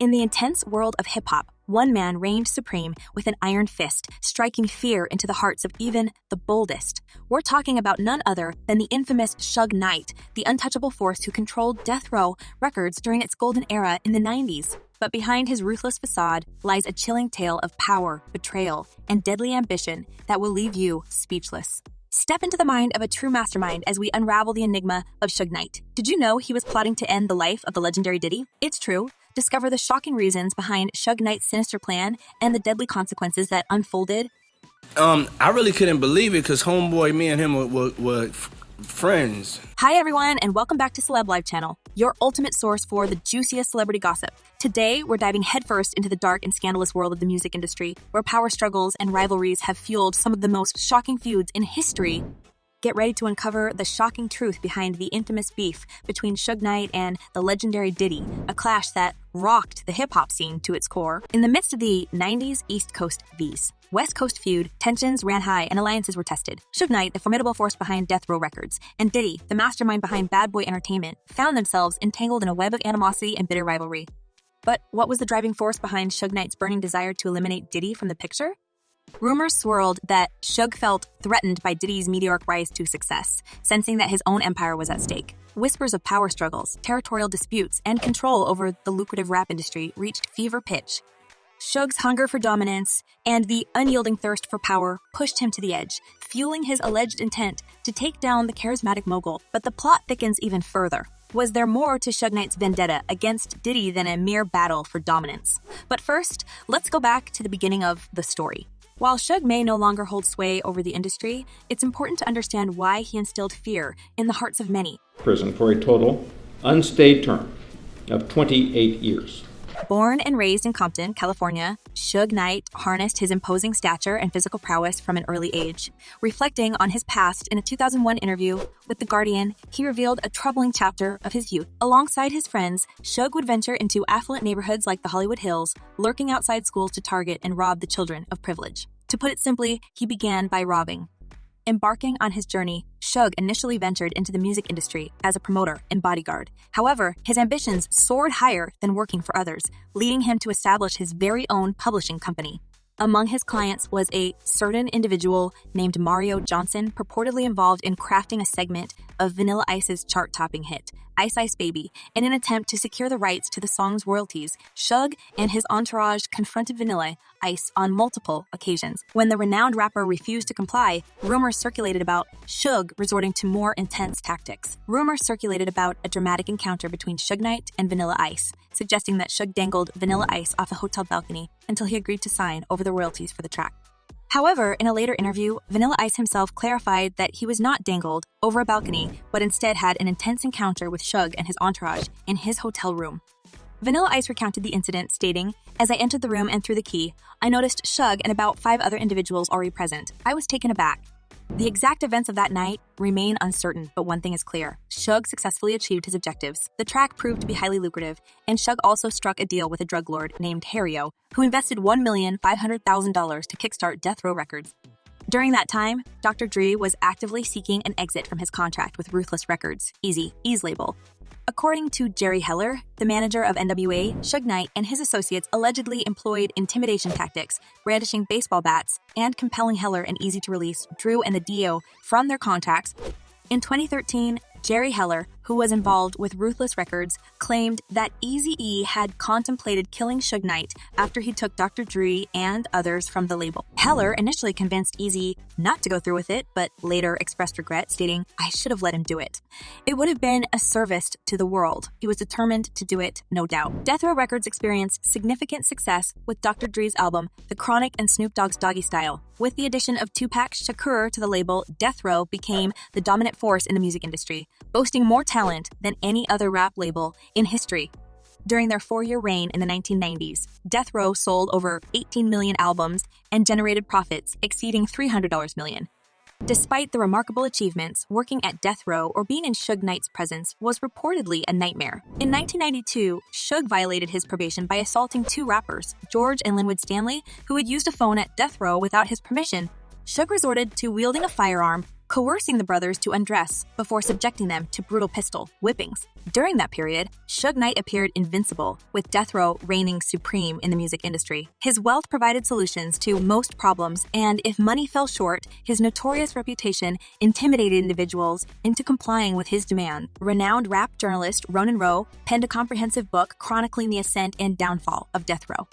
In the intense world of hip-hop, one man reigned supreme with an iron fist, striking fear into the hearts of even the boldest. We're talking about none other than the infamous Suge Knight, the untouchable force who controlled Death Row Records during its golden era in the 90s. But behind his ruthless facade lies a chilling tale of power, betrayal, and deadly ambition that will leave you speechless. Step into the mind of a true mastermind as we unravel the enigma of Suge Knight. Did you know he was plotting to end the life of the legendary Diddy? It's true. Discover the shocking reasons behind Suge Knight's sinister plan and the deadly consequences that unfolded. I really couldn't believe it because homeboy, me and him were friends. Hi everyone, and welcome back to Celeb Live Channel, your ultimate source for the juiciest celebrity gossip. Today, we're diving headfirst into the dark and scandalous world of the music industry, where power struggles and rivalries have fueled some of the most shocking feuds in history. Get ready to uncover the shocking truth behind the infamous beef between Suge Knight and the legendary Diddy, a clash that rocked the hip-hop scene to its core. In the midst of the 90s East Coast vs. West Coast feud, tensions ran high and alliances were tested. Suge Knight, the formidable force behind Death Row Records, and Diddy, the mastermind behind Bad Boy Entertainment, found themselves entangled in a web of animosity and bitter rivalry. But what was the driving force behind Suge Knight's burning desire to eliminate Diddy from the picture? Rumors swirled that Suge felt threatened by Diddy's meteoric rise to success, sensing that his own empire was at stake. Whispers of power struggles, territorial disputes, and control over the lucrative rap industry reached fever pitch. Suge's hunger for dominance and the unyielding thirst for power pushed him to the edge, fueling his alleged intent to take down the charismatic mogul. But the plot thickens even further. Was there more to Suge Knight's vendetta against Diddy than a mere battle for dominance? But first, let's go back to the beginning of the story. While Suge may no longer hold sway over the industry, it's important to understand why he instilled fear in the hearts of many. Prison for a total unstayed term of 28 years. Born and raised in Compton, California, Suge Knight harnessed his imposing stature and physical prowess from an early age. Reflecting on his past in a 2001 interview with The Guardian, he revealed a troubling chapter of his youth. Alongside his friends, Suge would venture into affluent neighborhoods like the Hollywood Hills, lurking outside schools to target and rob the children of privilege. To put it simply, he began by robbing. Embarking on his journey, Suge initially ventured into the music industry as a promoter and bodyguard. However, his ambitions soared higher than working for others, leading him to establish his very own publishing company. Among his clients was a certain individual named Mario Johnson, purportedly involved in crafting a segment of Vanilla Ice's chart-topping hit, Ice Ice Baby. In an attempt to secure the rights to the song's royalties, Suge and his entourage confronted Vanilla Ice on multiple occasions. When the renowned rapper refused to comply, rumors circulated about Suge resorting to more intense tactics. Rumors circulated about a dramatic encounter between Suge Knight and Vanilla Ice, suggesting that Suge dangled Vanilla Ice off a hotel balcony until he agreed to sign over the royalties for the track. However, in a later interview, Vanilla Ice himself clarified that he was not dangled over a balcony, but instead had an intense encounter with Suge and his entourage in his hotel room. Vanilla Ice recounted the incident, stating, "As I entered the room and threw the key, I noticed Suge and about 5 other individuals already present. I was taken aback." The exact events of that night remain uncertain, but one thing is clear. Suge successfully achieved his objectives. The track proved to be highly lucrative, and Suge also struck a deal with a drug lord named Harrio, who invested $1,500,000 to kickstart Death Row Records. During that time, Dr. Dre was actively seeking an exit from his contract with Ruthless Records, Eazy's label. According to Jerry Heller, the manager of NWA, Suge Knight and his associates allegedly employed intimidation tactics, brandishing baseball bats, and compelling Heller and Eazy to release Drew and the Dio from their contracts. In 2013, Jerry Heller, who was involved with Ruthless Records, claimed that Eazy-E had contemplated killing Suge Knight after he took Dr. Dre and others from the label. Heller initially convinced Eazy not to go through with it, but later expressed regret, stating, "I should have let him do it. It would have been a service to the world." He was determined to do it, no doubt. Death Row Records experienced significant success with Dr. Dre's album, The Chronic and Snoop Dogg's Doggy Style. With the addition of Tupac Shakur to the label, Death Row became the dominant force in the music industry, boasting more talent than any other rap label in history. During their 4-year reign in the 1990s, Death Row sold over 18 million albums and generated profits exceeding $300 million. Despite the remarkable achievements, working at Death Row or being in Suge Knight's presence was reportedly a nightmare. In 1992, Suge violated his probation by assaulting 2 rappers, George and Linwood Stanley, who had used a phone at Death Row without his permission. Suge resorted to wielding a firearm, coercing the brothers to undress before subjecting them to brutal pistol whippings. During that period, Suge Knight appeared invincible, with death row reigning supreme in the music industry. His wealth provided solutions to most problems, and if money fell short, his notorious reputation intimidated individuals into complying with his demand. Renowned rap journalist Ronan Rowe penned a comprehensive book chronicling the ascent and downfall of death row.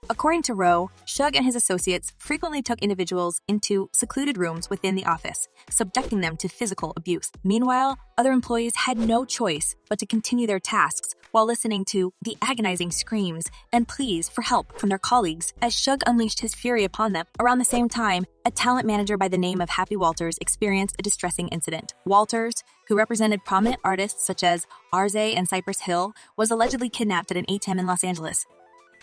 According to Rowe, Suge and his associates frequently took individuals into secluded rooms within the office, subjecting them to physical abuse. Meanwhile, other employees had no choice but to continue their tasks while listening to the agonizing screams and pleas for help from their colleagues as Suge unleashed his fury upon them. Around the same time, a talent manager by the name of Happy Walters experienced a distressing incident. Walters, who represented prominent artists such as Arze and Cypress Hill, was allegedly kidnapped at an ATM in Los Angeles.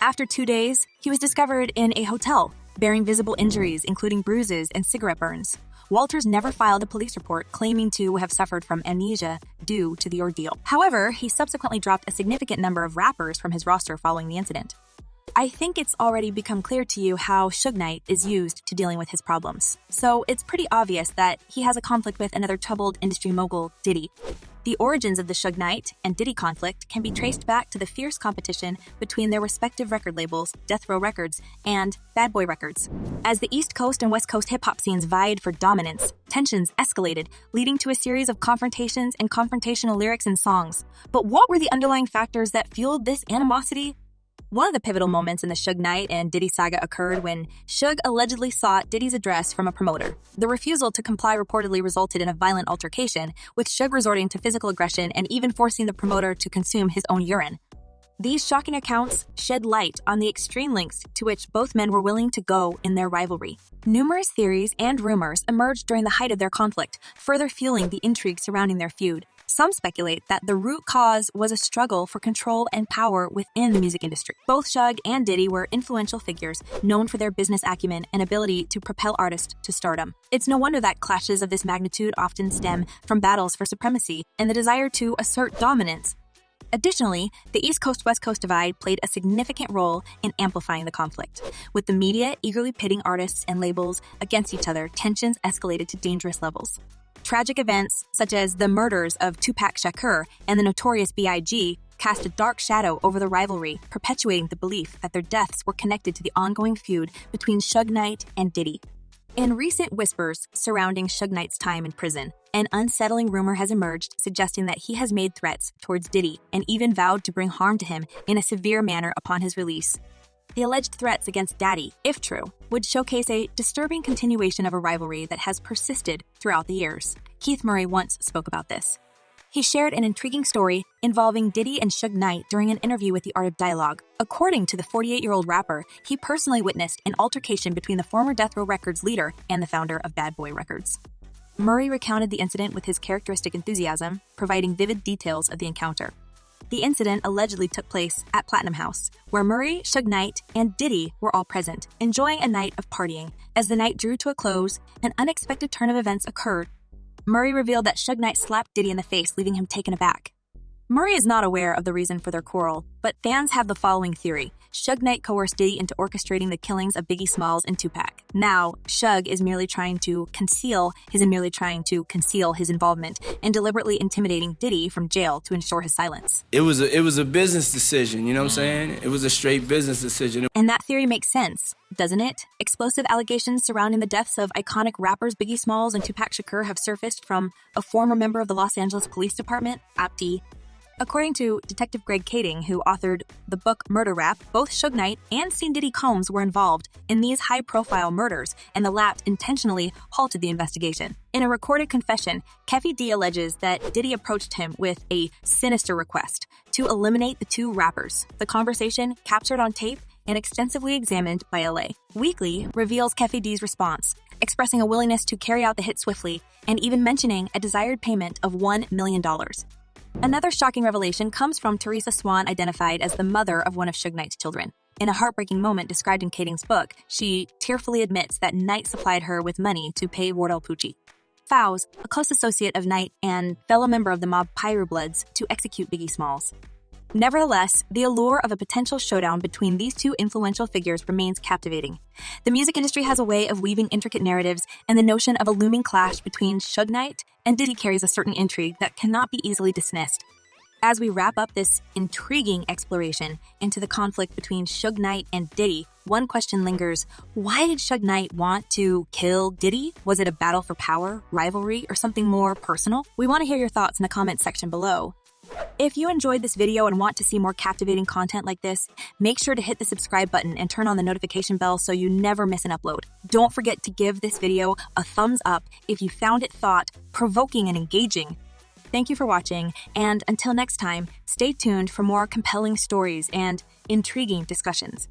After 2 days, he was discovered in a hotel, bearing visible injuries, including bruises and cigarette burns. Walters never filed a police report claiming to have suffered from amnesia due to the ordeal. However, he subsequently dropped a significant number of rappers from his roster following the incident. I think it's already become clear to you how Suge Knight is used to dealing with his problems. So it's pretty obvious that he has a conflict with another troubled industry mogul, Diddy. The origins of the Suge Knight and Diddy conflict can be traced back to the fierce competition between their respective record labels, Death Row Records and Bad Boy Records. As the East Coast and West Coast hip-hop scenes vied for dominance, tensions escalated, leading to a series of confrontations and confrontational lyrics and songs. But what were the underlying factors that fueled this animosity? One of the pivotal moments in the Suge Knight and Diddy saga occurred when Suge allegedly sought Diddy's address from a promoter. The refusal to comply reportedly resulted in a violent altercation, with Suge resorting to physical aggression and even forcing the promoter to consume his own urine. These shocking accounts shed light on the extreme lengths to which both men were willing to go in their rivalry. Numerous theories and rumors emerged during the height of their conflict, further fueling the intrigue surrounding their feud. Some speculate that the root cause was a struggle for control and power within the music industry. Both Suge and Diddy were influential figures, known for their business acumen and ability to propel artists to stardom. It's no wonder that clashes of this magnitude often stem from battles for supremacy and the desire to assert dominance. Additionally, the East Coast-West Coast divide played a significant role in amplifying the conflict. With the media eagerly pitting artists and labels against each other, tensions escalated to dangerous levels. Tragic events, such as the murders of Tupac Shakur and the notorious B.I.G., cast a dark shadow over the rivalry, perpetuating the belief that their deaths were connected to the ongoing feud between Suge Knight and Diddy. In recent whispers surrounding Suge Knight's time in prison, an unsettling rumor has emerged suggesting that he has made threats towards Diddy and even vowed to bring harm to him in a severe manner upon his release. The alleged threats against Daddy, if true, would showcase a disturbing continuation of a rivalry that has persisted throughout the years. Keith Murray once spoke about this. He shared an intriguing story involving Diddy and Suge Knight during an interview with The Art of Dialogue. According to the 48-year-old rapper, he personally witnessed an altercation between the former Death Row Records leader and the founder of Bad Boy Records. Murray recounted the incident with his characteristic enthusiasm, providing vivid details of the encounter. The incident allegedly took place at Platinum House, where Murray, Suge Knight, and Diddy were all present, enjoying a night of partying. As the night drew to a close, an unexpected turn of events occurred. Murray revealed that Suge Knight slapped Diddy in the face, leaving him taken aback. Murray is not aware of the reason for their quarrel, but fans have the following theory. Suge Knight coerced Diddy into orchestrating the killings of Biggie Smalls and Tupac. Now, Suge is merely trying to conceal his involvement and deliberately intimidating Diddy from jail to ensure his silence. It was a business decision, you know what I'm saying? It was a straight business decision. And that theory makes sense, doesn't it? Explosive allegations surrounding the deaths of iconic rappers Biggie Smalls and Tupac Shakur have surfaced from a former member of the Los Angeles Police Department, Apti. According to Detective Greg Kading, who authored the book Murder Rap, both Suge Knight and Sean Diddy Combs were involved in these high-profile murders, and the Lapt intentionally halted the investigation. In a recorded confession, Keffy D alleges that Diddy approached him with a sinister request to eliminate the two rappers. The conversation, captured on tape and extensively examined by LA Weekly, reveals Keffy D's response, expressing a willingness to carry out the hit swiftly and even mentioning a desired payment of $1 million. Another shocking revelation comes from Teresa Swan, identified as the mother of one of Suge Knight's children. In a heartbreaking moment described in Kading's book, she tearfully admits that Knight supplied her with money to pay Wardell Pucci. Fowles, a close associate of Knight and fellow member of the mob Pyru Bloods, to execute Biggie Smalls. Nevertheless, the allure of a potential showdown between these two influential figures remains captivating. The music industry has a way of weaving intricate narratives, and the notion of a looming clash between Suge Knight and Diddy carries a certain intrigue that cannot be easily dismissed. As we wrap up this intriguing exploration into the conflict between Suge Knight and Diddy, one question lingers: why did Suge Knight want to kill Diddy? Was it a battle for power, rivalry, or something more personal? We want to hear your thoughts in the comments section below. If you enjoyed this video and want to see more captivating content like this, make sure to hit the subscribe button and turn on the notification bell so you never miss an upload. Don't forget to give this video a thumbs up if you found it thought-provoking and engaging. Thank you for watching, and until next time, stay tuned for more compelling stories and intriguing discussions.